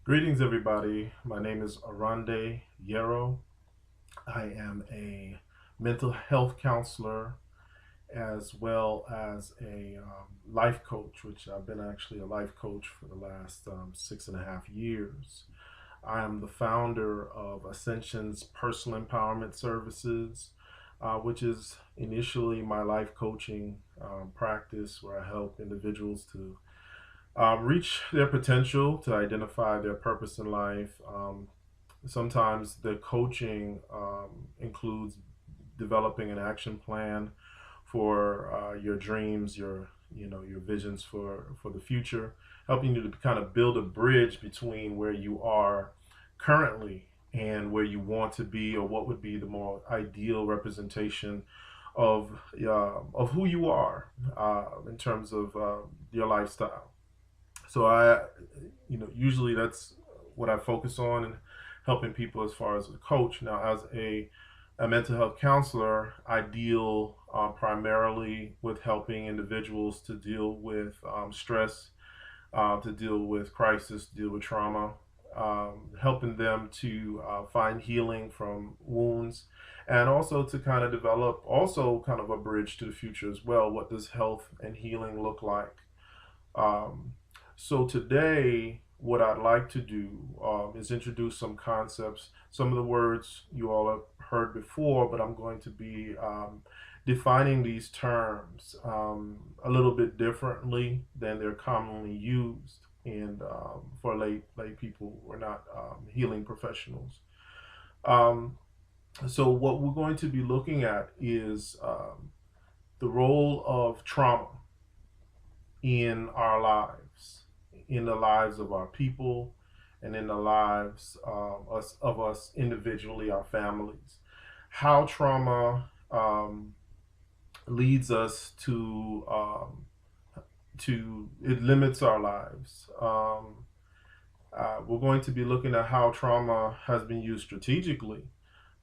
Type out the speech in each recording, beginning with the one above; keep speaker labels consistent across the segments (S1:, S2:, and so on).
S1: Greetings, everybody. My name is Oronde. I am a mental health counselor as well as a life coach, which I've been actually a life coach for the last 6.5 years. I am the founder of Ascension's Personal Empowerment Services, which is initially my life coaching practice where I help individuals to reach their potential, to identify their purpose in life. Sometimes the coaching includes developing an action plan for your dreams, your visions for the future, helping you to kind of build a bridge between where you are currently and where you want to be, or what would be the more ideal representation of who you are in terms of your lifestyle. So usually that's what I focus on and helping people as far as a coach. Now, as a mental health counselor, I deal primarily with helping individuals to deal with stress, to deal with crisis, to deal with trauma, helping them to find healing from wounds, and also to kind of develop also kind of a bridge to the future as well. What does health and healing look like? Um, so today, what I'd like to do is introduce some concepts, some of the words you all have heard before, but I'm going to be defining these terms a little bit differently than they're commonly used. And for lay people who are not healing professionals. Um, so what we're going to be looking at is the role of trauma in our lives, in the lives of our people, and in the lives of us individually, our families. How trauma leads us to it limits our lives. We're going to be looking at how trauma has been used strategically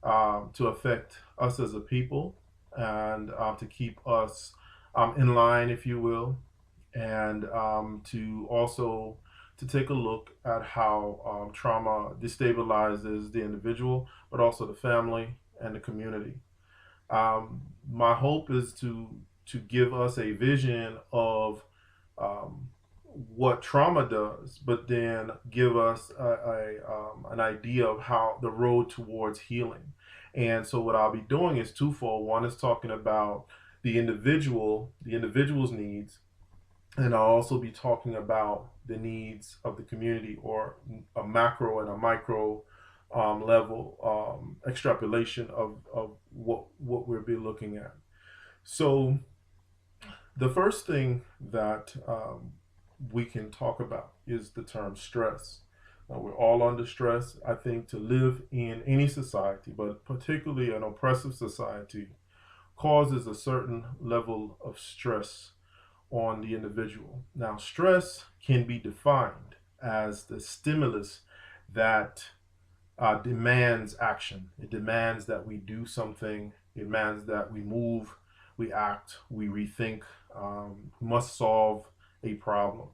S1: to affect us as a people and to keep us in line, if you will, and to also to take a look at how trauma destabilizes the individual, but also the family and the community. My hope is to give us a vision of what trauma does, but then give us an idea of how the road towards healing. And so, what I'll be doing is twofold. One is talking about the individual's needs, and I'll also be talking about the needs of the community, or a macro and a micro level extrapolation of what we'll be looking at. So the first thing that we can talk about is the term stress. We're all under stress. I think to live in any society, but particularly an oppressive society, causes a certain level of stress on the individual. Now, stress can be defined as the stimulus that demands action. It demands that we do something. It demands that we move, we act, we rethink, must solve a problem.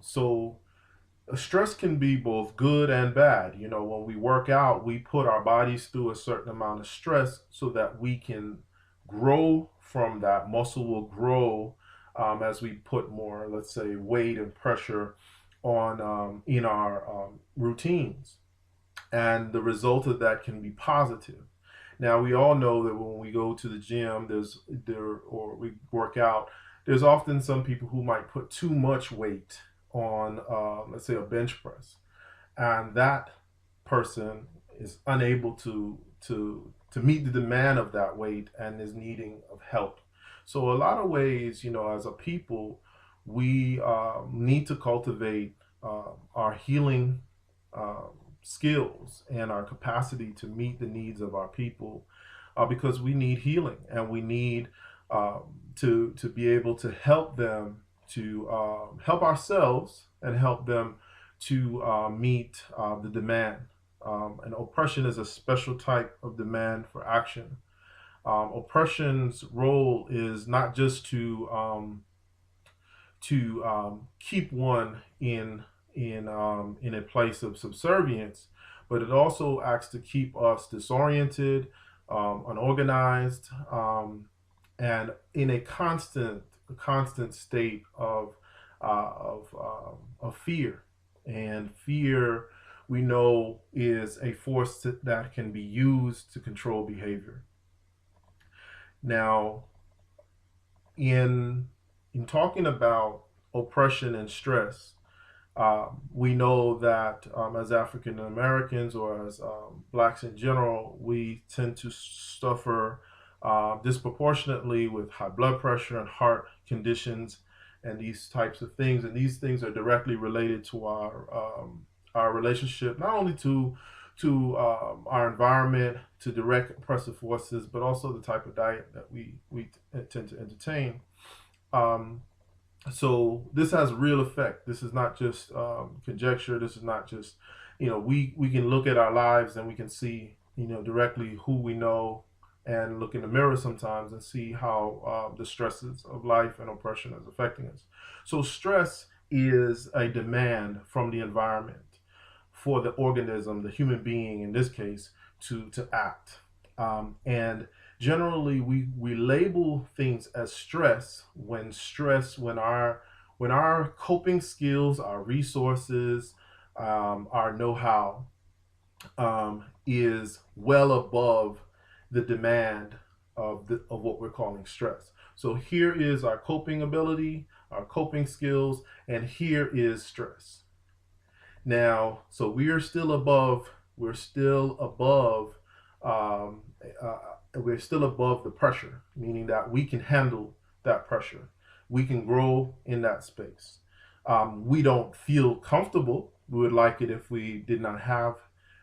S1: So stress can be both good and bad. You know, when we work out, we put our bodies through a certain amount of stress so that we can grow from that. Muscle will grow as we put more, let's say, weight and pressure on in our routines, and the result of that can be positive. Now, we all know that when we go to the gym, or we work out, there's often some people who might put too much weight on, let's say, a bench press, and that person is unable to meet the demand of that weight and is needing of help. So, a lot of ways, as a people, we need to cultivate our healing skills and our capacity to meet the needs of our people, because we need healing, and we need to be able to help them, to help ourselves and help them to meet the demand. And oppression is a special type of demand for action. Oppression's role is not just to keep one in in a place of subservience, but it also acts to keep us disoriented, unorganized, and in a constant state of fear. And fear, we know, is a force that can be used to control behavior. Now, in in talking about oppression and stress, we know that as African Americans or as blacks in general, we tend to suffer disproportionately with high blood pressure and heart conditions and these types of things. And these things are directly related to our relationship, not only to our environment, to direct oppressive forces, but also the type of diet that we tend to entertain. Um, so this has real effect. This is not just conjecture. This is not just, we can look at our lives and we can see, directly who we know, and look in the mirror sometimes and see how the stresses of life and oppression is affecting us. So stress is a demand from the environment for the organism, the human being in this case, to act. And generally, we label things as when our coping skills, our resources, our know-how is well above the demand of what we're calling stress. So here is our coping ability, our coping skills, and here is stress. Now, so um, we're still above the pressure, meaning that we can handle that pressure. We can grow in that space. We don't feel comfortable. We would like it if we did not have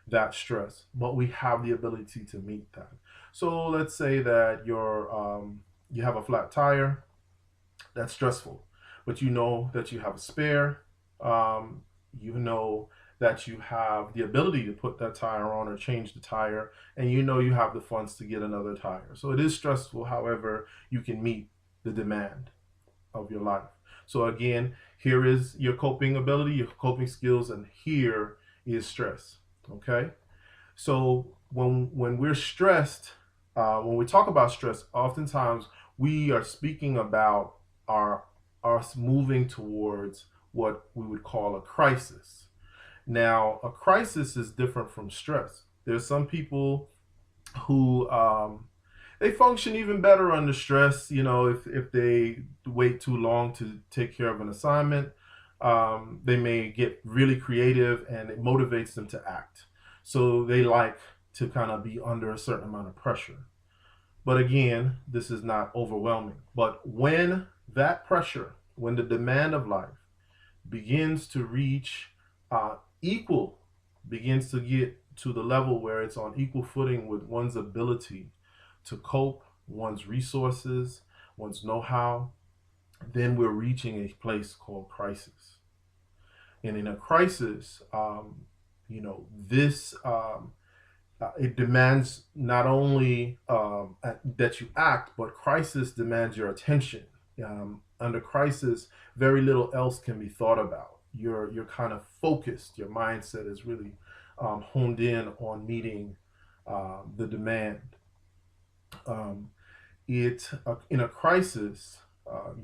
S1: that stress, but we have the ability to meet that. So let's say that you have a flat tire. That's stressful, but you know that you have a spare. Um, you know that you have the ability to put that tire on or change the tire, and you know you have the funds to get another tire. So it is stressful. However, you can meet the demand of your life. So again, here is your coping ability, your coping skills, and here is stress. Okay. So when we're stressed, when we talk about stress, oftentimes we are speaking about our us moving towards what we would call a crisis. Now, a crisis is different from stress. There's some people who they function even better under stress. If they wait too long to take care of an assignment, they may get really creative and it motivates them to act. So they like to kind of be under a certain amount of pressure. But again, this is not overwhelming. But when the demand of life begins to reach equal, begins to get to the level where it's on equal footing with one's ability to cope, one's resources, one's know-how, then we're reaching a place called crisis. And in a crisis, this it demands not only that you act, but crisis demands your attention. Under crisis, very little else can be thought about. You're kind of focused. Your mindset is really honed in on meeting the demand. Um, it In a crisis,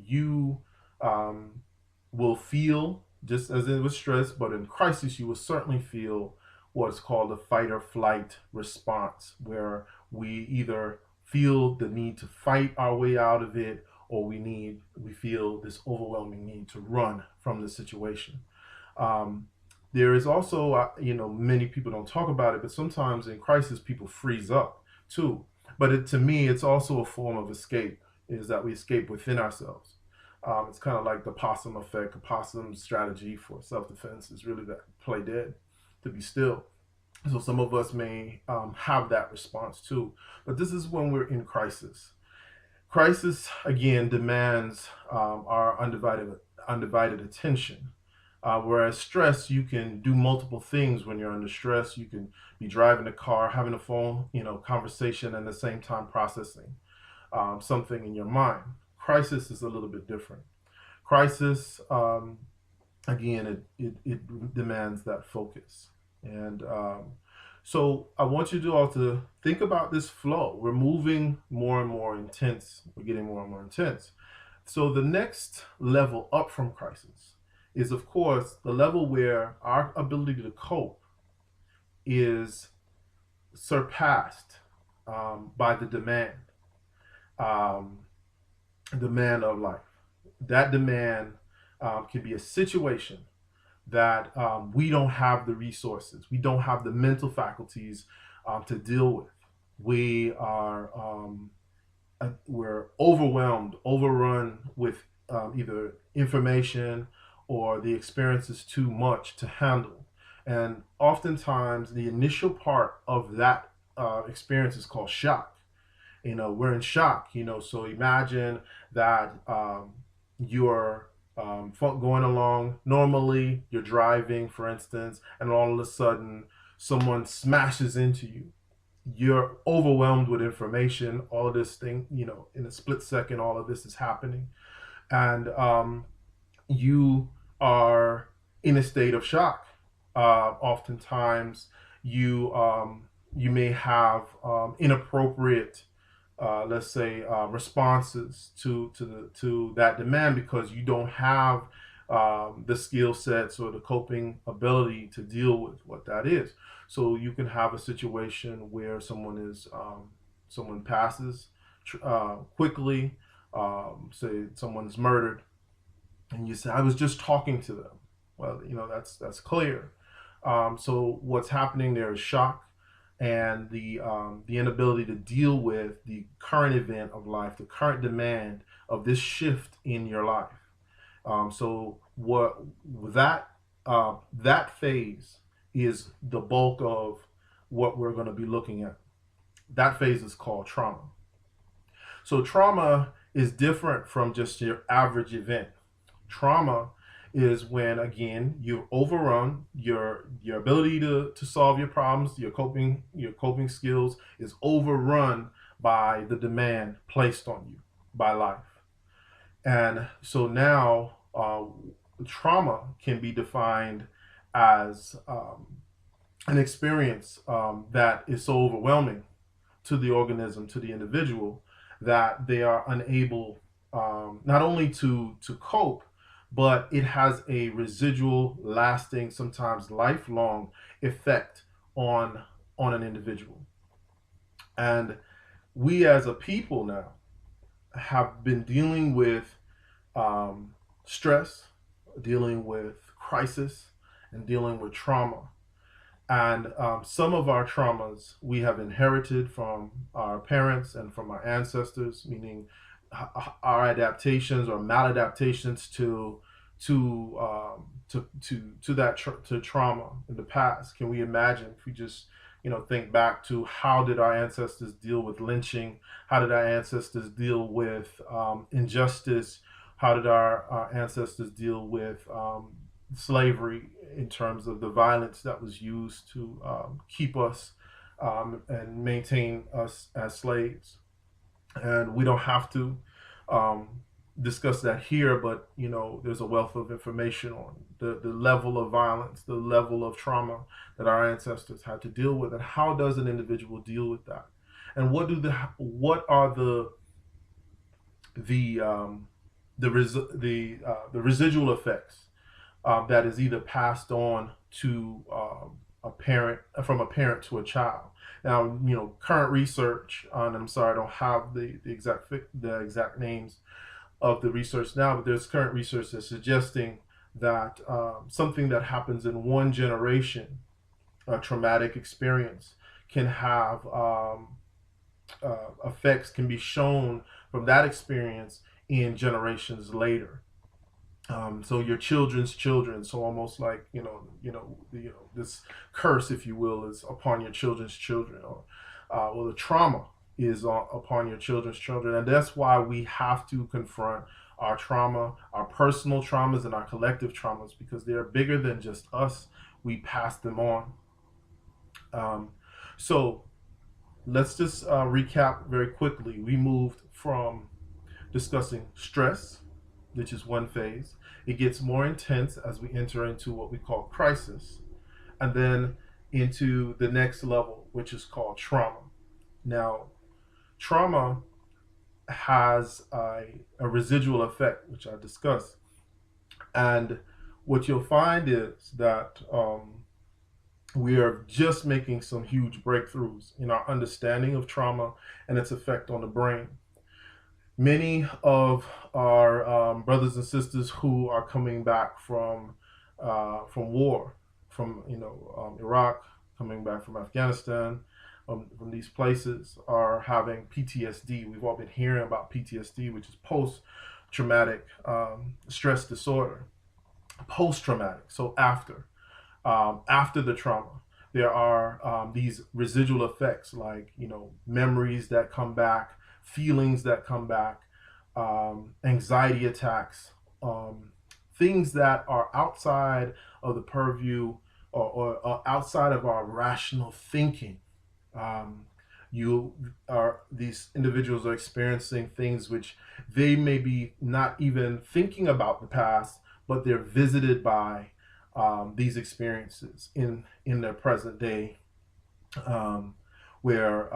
S1: you um, will feel just as in with stress, but in crisis, you will certainly feel what's called a fight or flight response, where we either feel the need to fight our way out of it, or we feel this overwhelming need to run from the situation. Um, there is also, many people don't talk about it, but sometimes in crisis, people freeze up too. But to me, it's also a form of escape, is that we escape within ourselves. It's kind of like the possum effect. A possum strategy for self-defense is really to play dead, to be still. So some of us may have that response too. But this is when we're in crisis. Crisis, again, demands our undivided attention. Whereas stress, you can do multiple things when you're under stress. You can be driving a car, having a phone, conversation, and at the same time processing something in your mind. Crisis is a little bit different. Crisis, again, it demands that focus. And so I want you to all to think about this flow. We're moving more and more intense. We're getting more and more intense. So the next level up from crisis is, of course, the level where our ability to cope is surpassed by the um, demand of life. That demand can be a situation that we don't have the resources, we don't have the mental faculties to deal with. We are we're overwhelmed, overrun with either information or the experience is too much to handle. And oftentimes, the initial part of that experience is called shock. We're in shock. So imagine that you're going along normally, you're driving, for instance, and all of a sudden someone smashes into you. You're overwhelmed with information, all of this thing, in a split second, all of this is happening. And you are in a state of shock. Oftentimes, you may have inappropriate, let's say, responses to that demand because you don't have the skill sets or the coping ability to deal with what that is. So you can have a situation where someone passes quickly. Say someone's murdered, and you say, "I was just talking to them." Well, that's clear. So what's happening there is shock and the inability to deal with the current event of life, the current demand of this shift in your life. So what that phase is the bulk of what we're going to be looking at. That phase is called trauma. So trauma is different from just your average event. Trauma is when, again, you overrun your ability to solve your problems, your coping skills is overrun by the demand placed on you by life. And so now trauma can be defined as an experience that is so overwhelming to the organism, to the individual, that they are unable not only to cope, but it has a residual, lasting, sometimes lifelong effect on an individual. And we as a people now have been dealing with stress, dealing with crisis, and dealing with trauma. And some of our traumas we have inherited from our parents and from our ancestors, meaning our adaptations or maladaptations to trauma in the past. Can we imagine if we just think back to how did our ancestors deal with lynching? How did our ancestors deal with injustice? How did our ancestors deal with slavery in terms of the violence that was used to keep us and maintain us as slaves? And we don't have to um, discuss that here, but there's a wealth of information on the level of violence, the level of trauma that our ancestors had to deal with, and how does an individual deal with that, and what are the residual effects that is either passed on to a parent, from a parent to a child. Now, current research, and I'm sorry I don't have the exact names of the research now, but there's current research that's suggesting that something that happens in one generation, a traumatic experience, can have effects, can be shown from that experience in generations later. So your children's children, so almost like this curse, if you will, is upon your children's children, or well, the trauma is upon your children's children, and that's why we have to confront our trauma, our personal traumas, and our collective traumas, because they are bigger than just us. We pass them on. So let's just recap very quickly. We moved from discussing stress, which is one phase. It gets more intense as we enter into what we call crisis, and then into the next level, which is called trauma. Now, trauma has a residual effect, which I discussed. And what you'll find is that we are just making some huge breakthroughs in our understanding of trauma and its effect on the brain. Many of our brothers and sisters who are coming back from war, from Iraq, coming back from Afghanistan, from these places, are having PTSD. We've all been hearing about PTSD, which is post traumatic stress disorder. Post traumatic, so after the trauma, there are these residual effects, like memories that come back, feelings that come back, anxiety attacks, things that are outside of the purview, or outside of our rational thinking. Um, you are These individuals are experiencing things which they may be not even thinking about the past, but they're visited by these experiences in their present day, um, where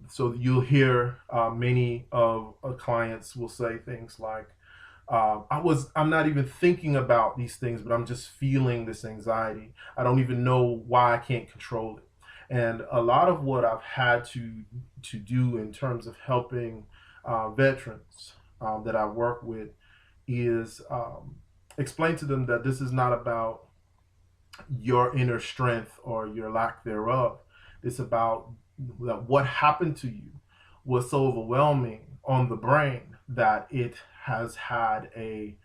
S1: so you'll hear many of clients will say things like, I'm not even thinking about these things, but I'm just feeling this anxiety. I don't even know why I can't control it. And a lot of what I've had to do in terms of helping veterans that I work with is explain to them that this is not about your inner strength or your lack thereof. It's about that what happened to you was so overwhelming on the brain that it has had a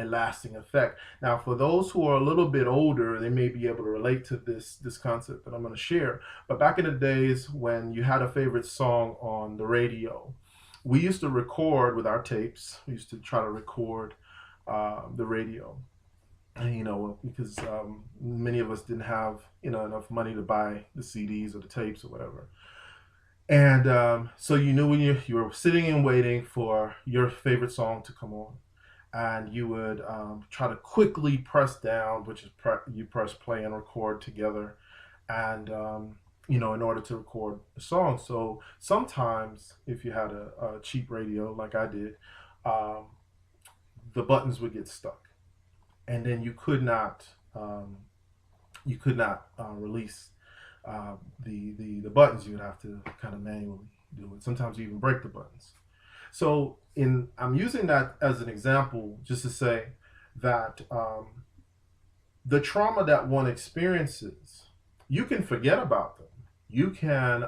S1: lasting effect. Now, for those who are a little bit older, they may be able to relate to this concept that I'm going to share. But back in the days when you had a favorite song on the radio, we used to record with our tapes. We used to try to record the radio, because many of us didn't have enough money to buy the CDs or the tapes or whatever. And so you knew when you were sitting and waiting for your favorite song to come on, and you would try to quickly press down, which is you press play and record together, and in order to record the song. So sometimes, if you had a cheap radio like I did, um, the buttons would get stuck, and then you could not release the buttons. You would have to kind of manually do it. Sometimes you even break the buttons. So I'm using that as an example just to say that the trauma that one experiences, you can forget about them. You can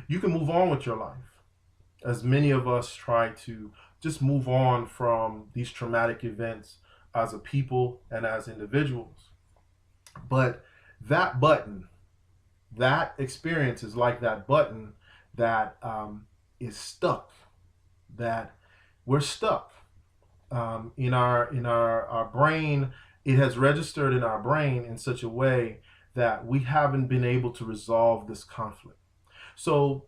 S1: move on with your life, as many of us try to just move on from these traumatic events as a people and as individuals. But that button, that experience is like that button that is stuck, that we're stuck in our brain. It has registered in our brain in such a way that we haven't been able to resolve this conflict. So,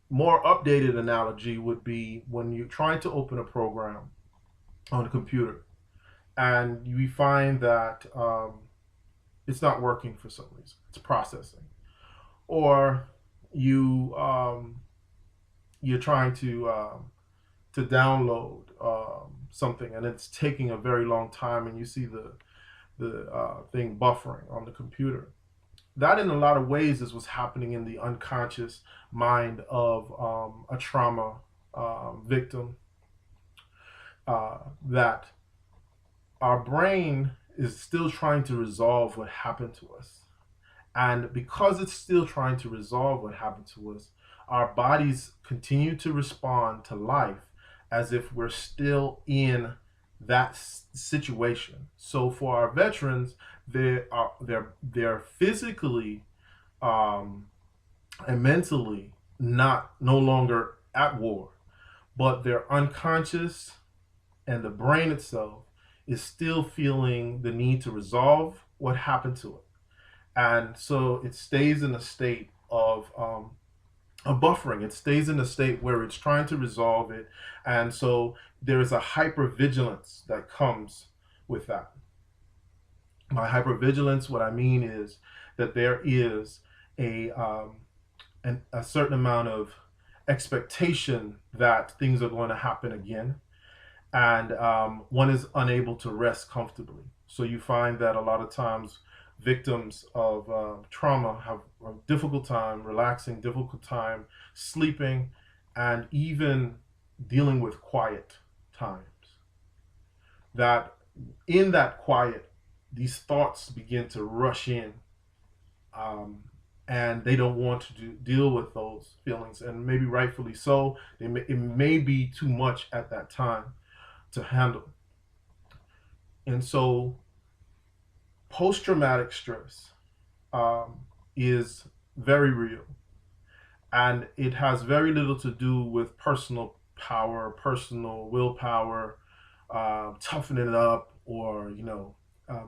S1: more updated analogy would be when you're trying to open a program on a computer, and you find that it's not working for some reason. It's processing, or you're trying to download something, and it's taking a very long time, and you see the thing buffering on the computer. That, in a lot of ways, is what's happening in the unconscious mind of a trauma victim. That our brain is still trying to resolve what happened to us. And because it's still trying to resolve what happened to us, our bodies continue to respond to life as if we're still in that situation. So for our veterans, they're physically and mentally no longer at war, but they're unconscious, and the brain itself is still feeling the need to resolve what happened to it. And so it stays in a state of a buffering. It stays in a state where it's trying to resolve it. And so there is a hypervigilance that comes with that. By hypervigilance, what I mean is that there is a, a certain amount of expectation that things are going to happen again, and one is unable to rest comfortably. So you find that a lot of times victims of trauma have a difficult time relaxing, difficult time sleeping, and even dealing with quiet times. That in that quiet, these thoughts begin to rush in, um, and they don't want to deal with those feelings, and maybe rightfully so. It may be too much at that time to handle. And so post traumatic stress um, is very real, and it has very little to do with personal power, personal willpower, toughening it up, or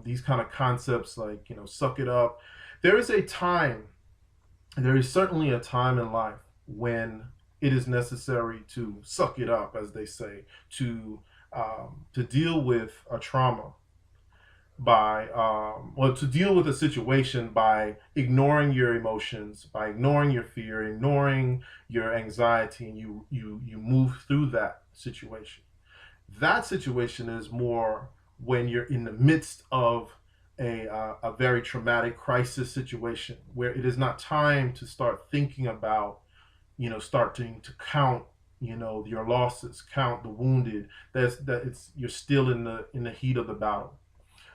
S1: these kind of concepts like suck it up. There is a time, there is certainly a time in life when it is necessary to suck it up, as they say, to deal with a trauma by to deal with a situation by ignoring your emotions, by ignoring your fear, ignoring your anxiety, and you move through that situation. That situation is more when you're in the midst of a very traumatic crisis situation where it is not time to start thinking about, starting to count, your losses, count the wounded. That it's you're still in the heat of the battle.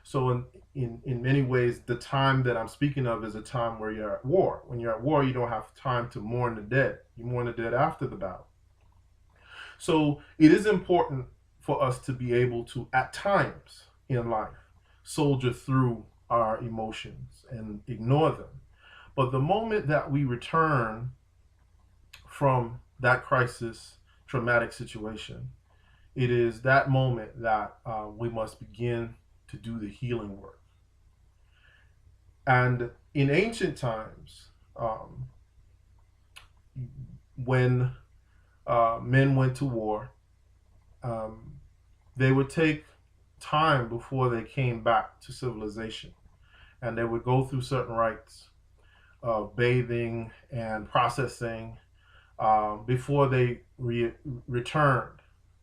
S1: So in many ways, the time that I'm speaking of is a time where you're at war. When you're at war, you don't have time to mourn the dead. You mourn the dead after the battle. So it is important for us to be able to, at times in life, soldier through our emotions and ignore them. But the moment that we return from that crisis, traumatic situation, it is that moment that we must begin to do the healing work. And in ancient times, when men went to war, um, they would take time before they came back to civilization, and they would go through certain rites of bathing and processing before they returned.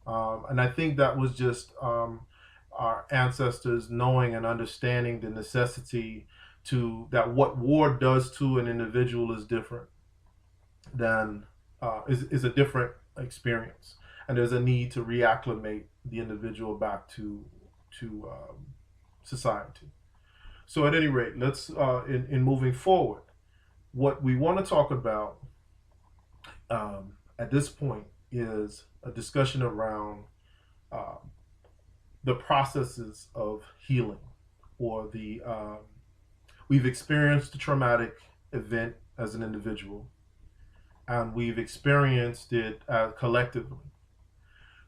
S1: And I think that was just our ancestors knowing and understanding the necessity to that what war does to an individual is different than is a different experience, and there's a need to reacclimate the individual back to society. So at any rate, let's in moving forward, what we want to talk about at this point is a discussion around uh, the processes of healing, or the we've experienced a traumatic event as an individual, and we've experienced it collectively.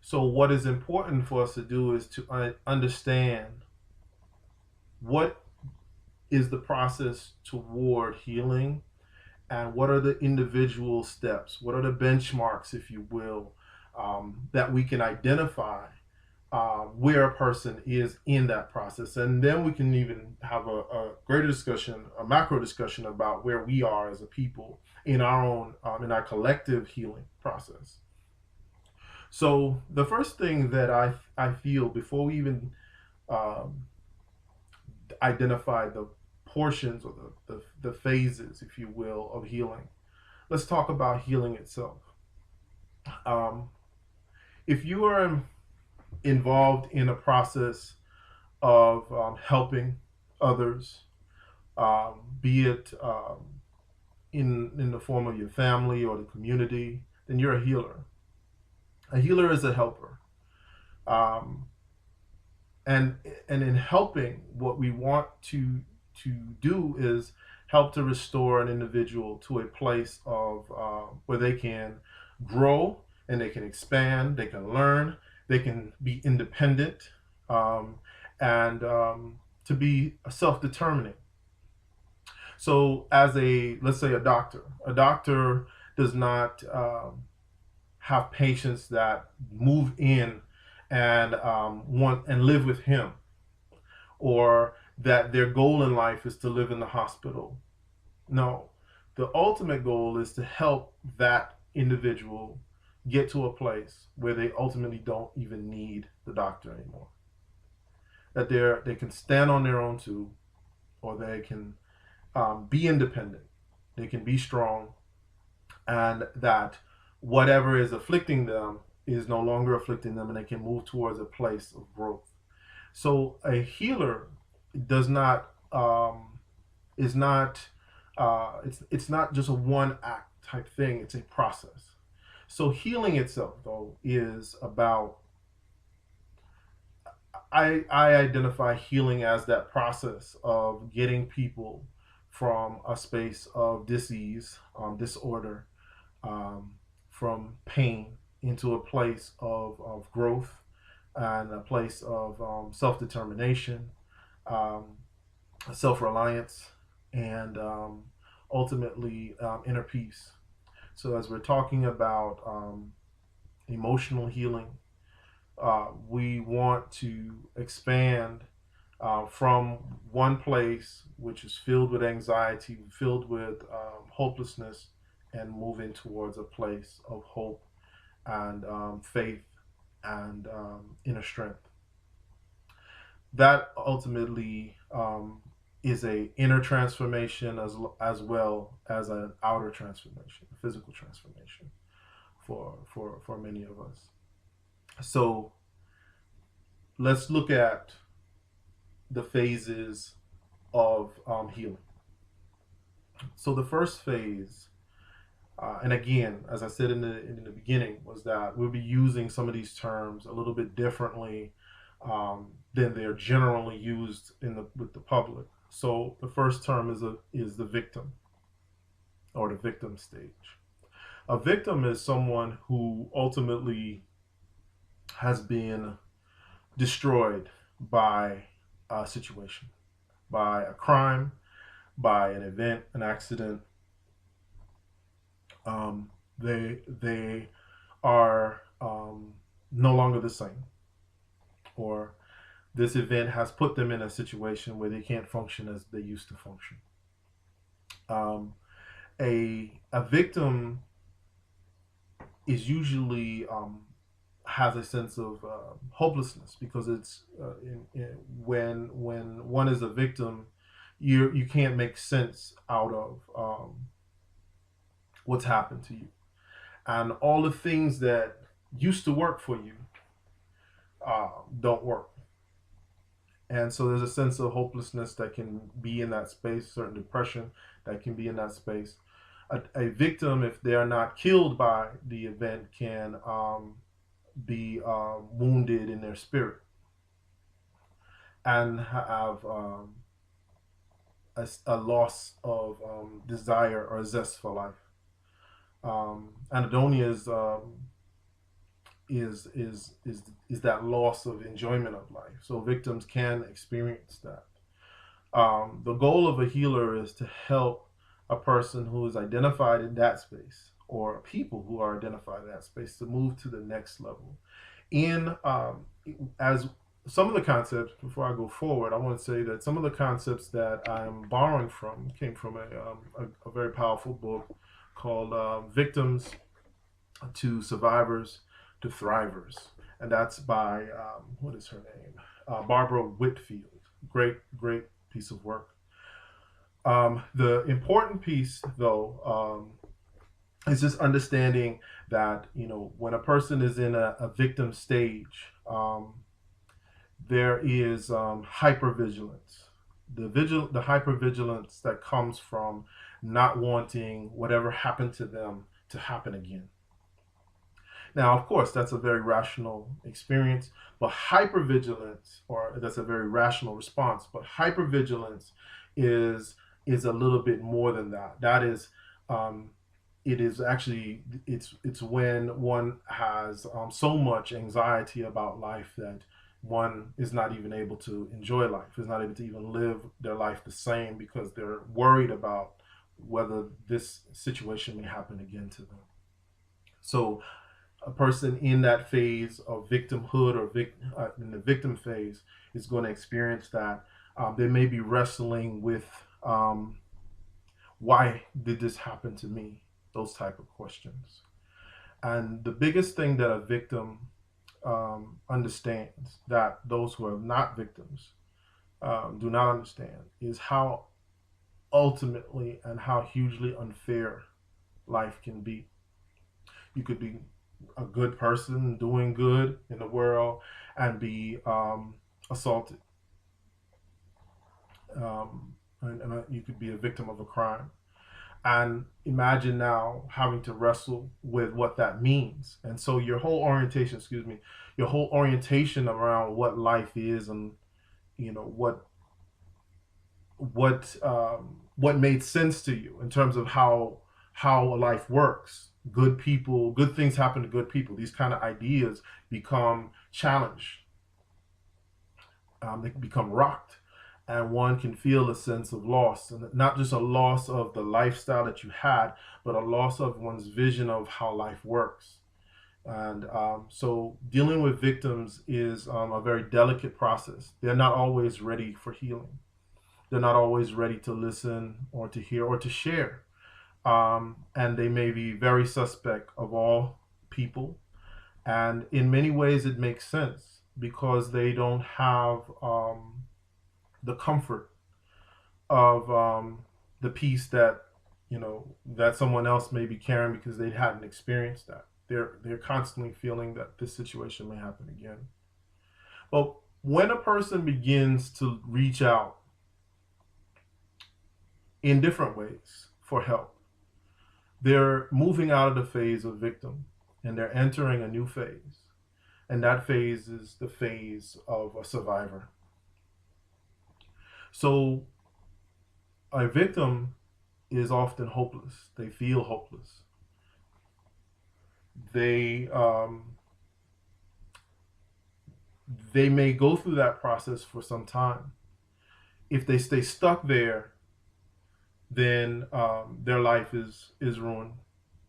S1: So what is important for us to do is to understand what is the process toward healing, and what are the individual steps, what are the benchmarks, if you will, that we can identify where a person is in that process. And then we can even have a greater discussion, a macro discussion about where we are as a people in our own, in our collective healing process. So the first thing that I feel before we even um, identify the portions, or the phases, if you will, of healing, let's talk about healing itself. Um, if you are involved in a process of helping others, be it in the form of your family or the community, then you're a healer. A healer is a helper, um, and in helping, what we want to do is help to restore an individual to a place of where they can grow, and they can expand, they can learn, they can be independent, um, and to be self-determining. So, as let's say a doctor does not have patients that move in and want and live with him, or that their goal in life is to live in the hospital. No, the ultimate goal is to help that individual get to a place where they ultimately don't even need the doctor anymore. That they can stand on their own too, or they can be independent, they can be strong, and that whatever is afflicting them is no longer afflicting them, and they can move towards a place of growth. So a healer does not is not it's not just a one act type thing. It's a process. So healing itself, though, is about I identify healing as that process of getting people from a space of disease, disorder, um, from pain into a place of growth and a place of self determination, um, self reliance, and ultimately inner peace. So, as we're talking about emotional healing, we want to expand from one place which is filled with anxiety, filled with hopelessness, and moving towards a place of hope and faith and inner strength. That ultimately is a inner transformation as well as an outer transformation, a physical transformation for many of us. So let's look at the phases of healing. So the first phase, and again, as I said in the beginning, was that we'll be using some of these terms a little bit differently than they're generally used with the public. So the first term is the victim, or the victim stage. A victim is someone who ultimately has been destroyed by a situation, by a crime, by an event, an accident. They are no longer the same, or this event has put them in a situation where they can't function as they used to function. Um, a victim is usually has a sense of hopelessness, because it's when one is a victim, you can't make sense out of what's happened to you, and all the things that used to work for you don't work. And so there's a sense of hopelessness that can be in that space, certain depression that can be in that space. A victim, if they're not killed by the event, can be wounded in their spirit and have a loss of desire or zest for life. Anhedonia is that loss of enjoyment of life. So victims can experience that. The goal of a healer is to help a person who is identified in that space, or people who are identified in that space, to move to the next level. In as some of the concepts, before I go forward, I want to say that some of the concepts that I'm borrowing from came from a very powerful book called Victims to Survivors to Thrivers. And that's by, what is her name? Barbara Whitfield. Great piece of work. The important piece, though, is just understanding that, when a person is in a victim stage, there is hypervigilance. The hypervigilance that comes from not wanting whatever happened to them to happen again. Now, of course, that's a very rational experience, but hypervigilance, or that's a very rational response, but hypervigilance is a little bit more than that. That is, it is actually it's when one has so much anxiety about life that one is not even able to enjoy life, is not able to even live their life the same, because they're worried about whether this situation may happen again to them. So a person in that phase of victimhood or in the victim phase is going to experience that. They may be wrestling with um, why did this happen to me? Those type of questions. And the biggest thing that a victim understands that those who are not victims do not understand is how ultimately and how hugely unfair life can be. You could be a good person doing good in the world and be assaulted. And you could be a victim of a crime. And imagine now having to wrestle with what that means. And so your whole orientation around what life is and what what made sense to you in terms of how life works. Good people, good things happen to good people. These kind of ideas become challenged. They can become rocked, and one can feel a sense of loss, and not just a loss of the lifestyle that you had, but a loss of one's vision of how life works. And so dealing with victims is a very delicate process. They're not always ready for healing. They're not always ready to listen or to hear or to share. And they may be very suspect of all people. And in many ways, it makes sense because they don't have the comfort of the peace that that someone else may be carrying because they hadn't experienced that. They're constantly feeling that this situation may happen again. But when a person begins to reach out in different ways for help, they're moving out of the phase of victim and they're entering a new phase. And that phase is the phase of a survivor. So a victim is often hopeless. They feel hopeless. They they may go through that process for some time. If they stay stuck there, then their life is ruined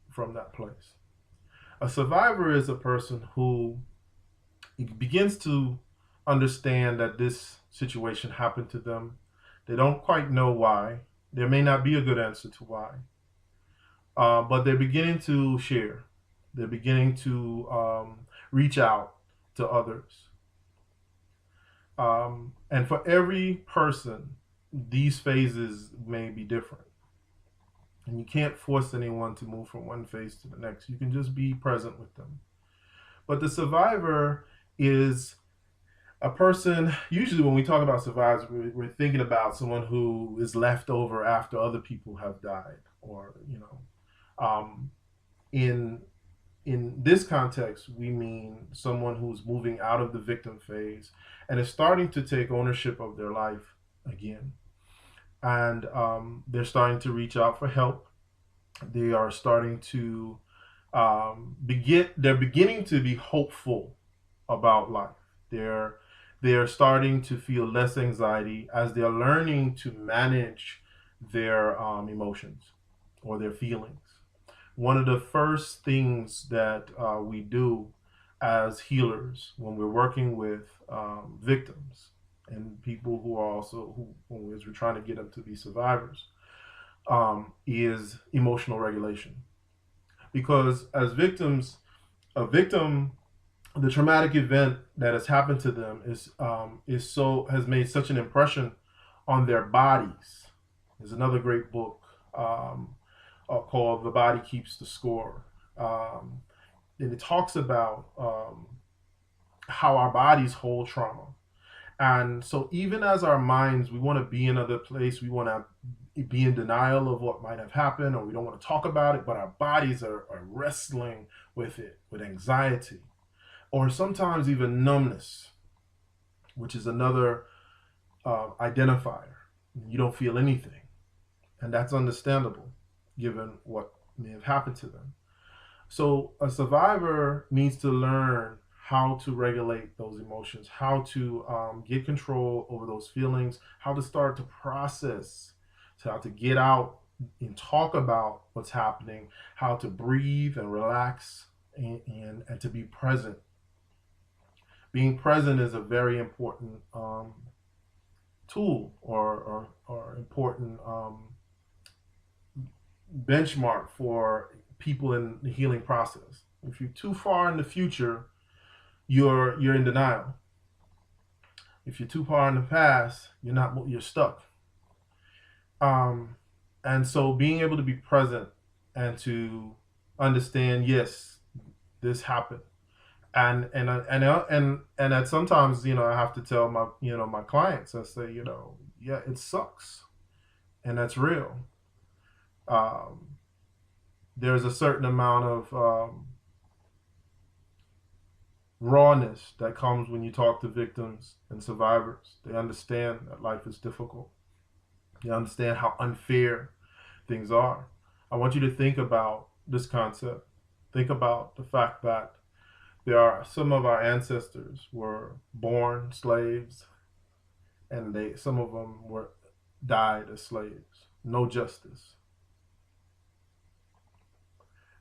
S1: from that place. A survivor is a person who begins to understand that this situation happened to them. They don't quite know why. There may not be a good answer to why, but they're beginning to share. They're beginning to reach out to others. And for every person, these phases may be different. And you can't force anyone to move from one phase to the next. You can just be present with them. But the survivor is a person, usually when we talk about survivors, we're thinking about someone who is left over after other people have died. Or, in this context, we mean someone who's moving out of the victim phase and is starting to take ownership of their life again. And they're starting to reach out for help. They are starting to they're beginning to be hopeful about life. They're starting to feel less anxiety as they're learning to manage their emotions or their feelings. One of the first things that we do as healers when we're working with victims and people who are also as we're trying to get them to be survivors is emotional regulation, because as victims, a victim, the traumatic event that has happened to them has made such an impression on their bodies. There's another great book called "The Body Keeps the Score," and it talks about how our bodies hold trauma. And so, even as our minds, we want to be in another place. We want to be in denial of what might have happened, or we don't want to talk about it, but our bodies are wrestling with it, with anxiety, or sometimes even numbness, which is another identifier. You don't feel anything. And that's understandable given what may have happened to them. So a survivor needs to learn how to regulate those emotions, how to get control over those feelings, how to start to process, how to get out and talk about what's happening, how to breathe and relax, and to be present. Being present is a very important tool, or important benchmark for people in the healing process. If you're too far in the future, you're in denial. If you're too far in the past, you're stuck. Um, and so being able to be present and to understand, yes, this happened, and that sometimes, I have to tell my clients. I say, yeah, it sucks, and that's real. Um, there's a certain amount of rawness that comes when you talk to victims and survivors. They understand that life is difficult. They understand how unfair things are. I want you to think about this concept. Think about the fact that there are some of our ancestors were born slaves, and some of them were died as slaves. No justice.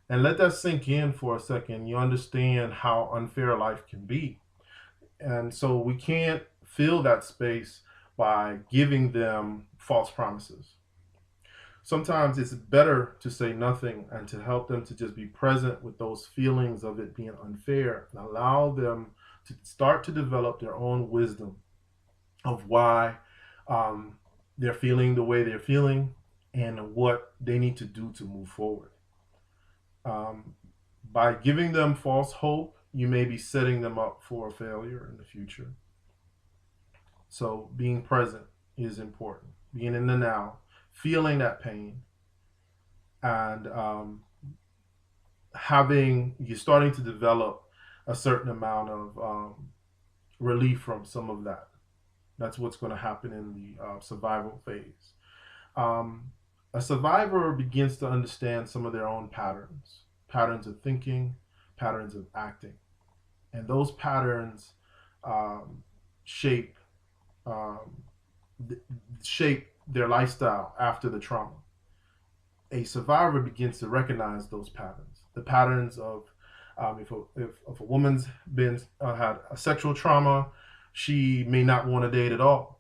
S1: And let that sink in for a second. You understand how unfair life can be. And so we can't fill that space by giving them false promises. Sometimes it's better to say nothing and to help them to just be present with those feelings of it being unfair, and allow them to start to develop their own wisdom of why um, they're feeling the way they're feeling and what they need to do to move forward. Um, by giving them false hope, you may be setting them up for a failure in the future. So being present is important. Being in the now, feeling that pain, and you're starting to develop a certain amount of relief from some of that. That's what's going to happen in the survival phase. Um, a survivor begins to understand some of their own patterns of thinking, patterns of acting, and those patterns um, shape um, shape their lifestyle after the trauma. A survivor begins to recognize those patterns. The patterns of if a woman's been had a sexual trauma, she may not want to date at all.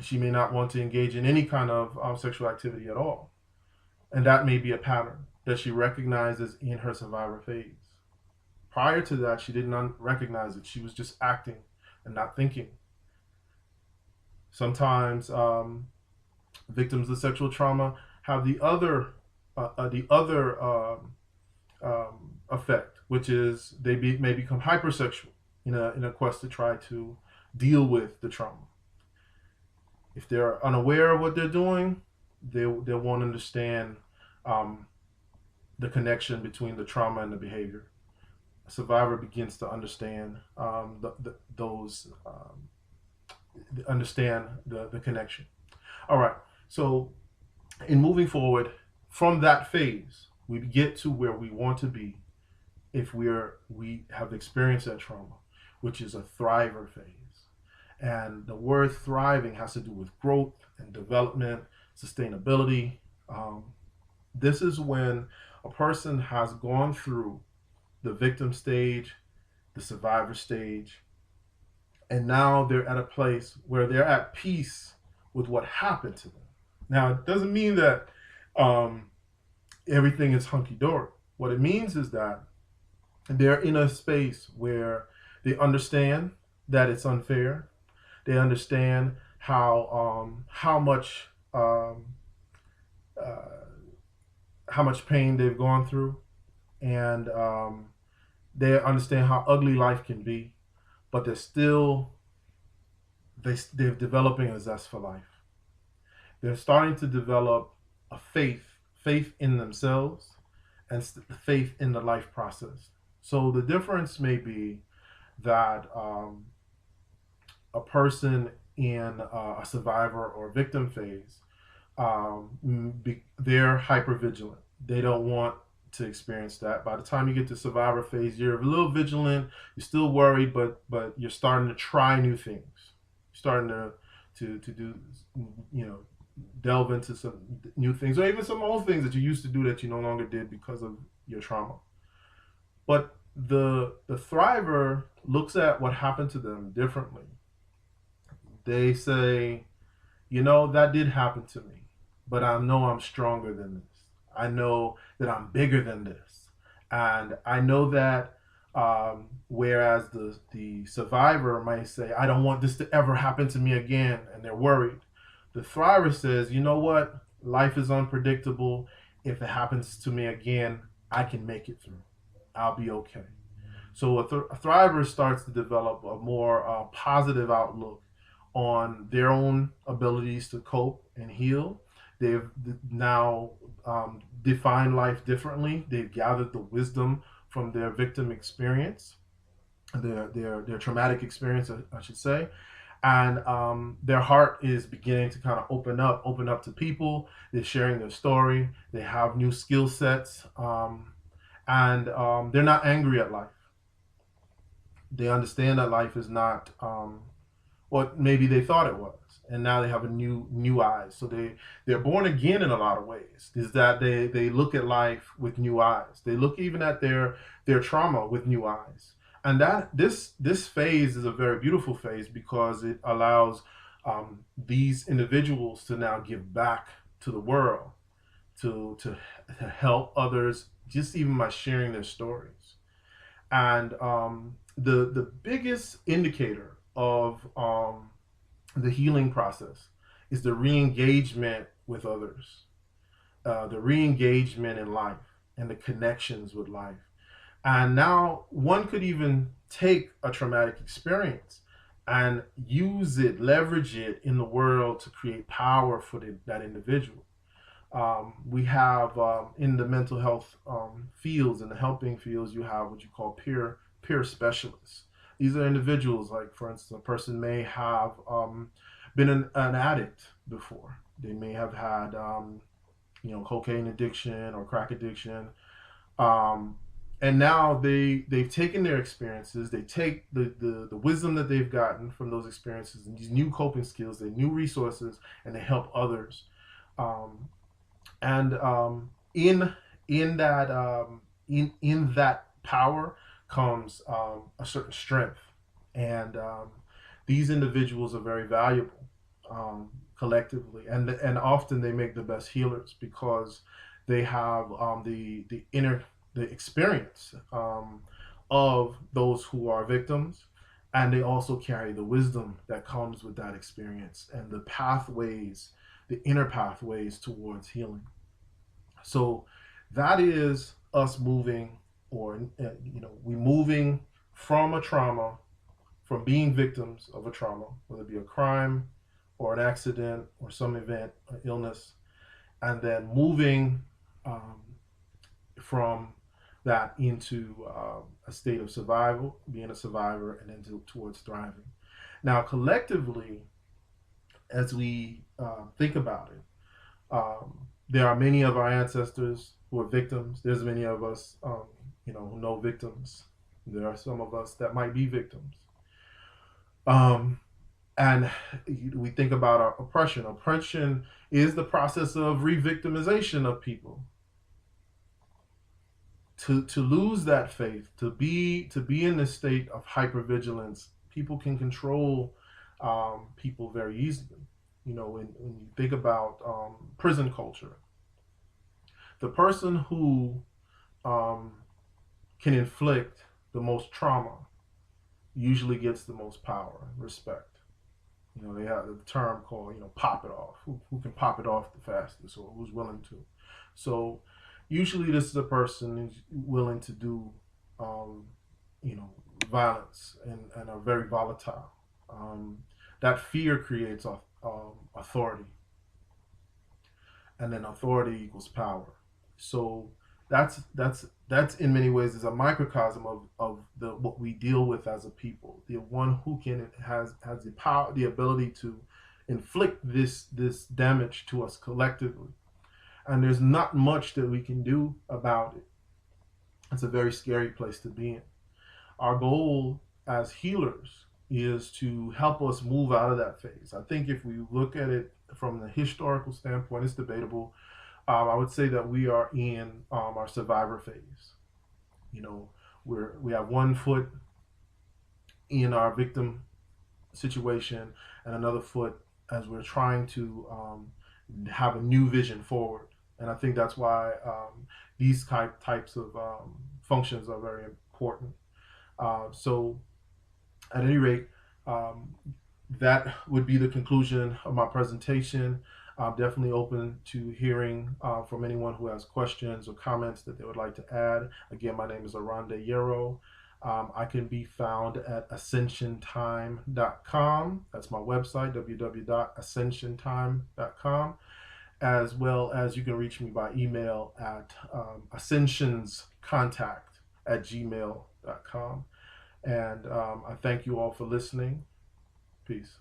S1: She may not want to engage in any kind of sexual activity at all, and that may be a pattern that she recognizes in her survivor phase. Prior to that, she did not recognize it. She was just acting and not thinking. Sometimes victims of sexual trauma have the other effect, which is may become hypersexual in a quest to try to deal with the trauma. If they're unaware of what they're doing, they won't understand um, the connection between the trauma and the behavior. A survivor begins to understand the connection. All right. So in moving forward from that phase, we get to where we want to be if we have experienced that trauma, which is a thriver phase. And the word thriving has to do with growth and development, sustainability. This is when a person has gone through the victim stage, the survivor stage, and now they're at a place where they're at peace with what happened to them. Now, it doesn't mean that um, everything is hunky dory. What it means is that they're in a space where they understand that it's unfair. They understand um, uh, how much pain they've gone through, and they understand how ugly life can be. But they're developing a zest for life. They're starting to develop a faith in themselves, and faith in the life process. So the difference may be that a person in a survivor or victim phase, they're hyper vigilant. They don't want to experience that. By the time you get to survivor phase, you're a little vigilant. You're still worried, but you're starting to try new things. You're starting to do, delve into some new things, or even some old things that you used to do that you no longer did because of your trauma. But the thriver looks at what happened to them differently. They say, you know, that did happen to me, but I know I'm stronger than this. I know that I'm bigger than this. And I know that whereas the survivor might say, I don't want this to ever happen to me again, and they're worried. The thriver says, you know what? Life is unpredictable. If it happens to me again, I can make it through. I'll be okay. So a thriver starts to develop a more positive outlook on their own abilities to cope and heal. They've now defined life differently. They've gathered the wisdom from their victim experience, their traumatic experience, I should say, and their heart is beginning to kind of open up to people. They're sharing their story. They have new skill sets, and they're not angry at life. They understand that life is not what maybe they thought it was, and now they have a new eyes. So they're born again in a lot of ways. Is that they look at life with new eyes. They look even at their trauma with new eyes, and that this phase is a very beautiful phase because it allows these individuals to now give back to the world, to help others, just even by sharing their stories. And the biggest indicator of the healing process is the re-engagement with others, the re-engagement in life, and the connections with life. And now one could even take a traumatic experience and use it, leverage it in the world to create power for that individual. We have in the mental health fields, in the helping fields, you have what you call peer specialists. These are individuals, like for instance, a person may have been an addict before. They may have had cocaine addiction or crack addiction, um, and now they've taken their experiences. They take the wisdom that they've gotten from those experiences and these new coping skills, their new resources, and they help others. Um, and in that in that power comes a certain strength, and these individuals are very valuable collectively, and often they make the best healers because they have the inner the experience of those who are victims, and they also carry the wisdom that comes with that experience and the pathways, the inner pathways towards healing. So that is us moving, or we moving from a trauma, from being victims of a trauma, whether it be a crime or an accident or some event, an illness, and then moving um, from that into a state of survival, being a survivor, and then towards thriving. Now, collectively, as we think about it, there are many of our ancestors who are victims. There's many of us, who know victims. There are some of us that might be victims. Um, and we think about our oppression. Oppression is the process of re-victimization of people. To lose that faith, to be in this state of hypervigilance, people can control people very easily. When you think about prison culture, the person who um, can inflict the most trauma usually gets the most power, respect. They have the term called, pop it off. Who can pop it off the fastest, or who's willing to. So usually this is a person who's willing to do, um, violence, and are very volatile. That fear creates authority, and then authority equals power. So that's in many ways is a microcosm of the what we deal with as a people. The one who has the power, the ability to inflict this damage to us collectively, and there's not much that we can do about it. It's a very scary place to be in. Our goal as healers is to help us move out of that phase. I think if we look at it from the historical standpoint, it's debatable. I would say that we are in our survivor phase. You know, we have one foot in our victim situation and another foot as we're trying to have a new vision forward. And I think that's why these types of functions are very important. So, at any rate, um, that would be the conclusion of my presentation. I'm definitely open to hearing from anyone who has questions or comments that they would like to add. Again, my name is Oronde Yarrow. I can be found at ascensiontime.com. That's my website, www.ascensiontime.com, as well as you can reach me by email at ascensionscontact@gmail.com. And I thank you all for listening. Peace.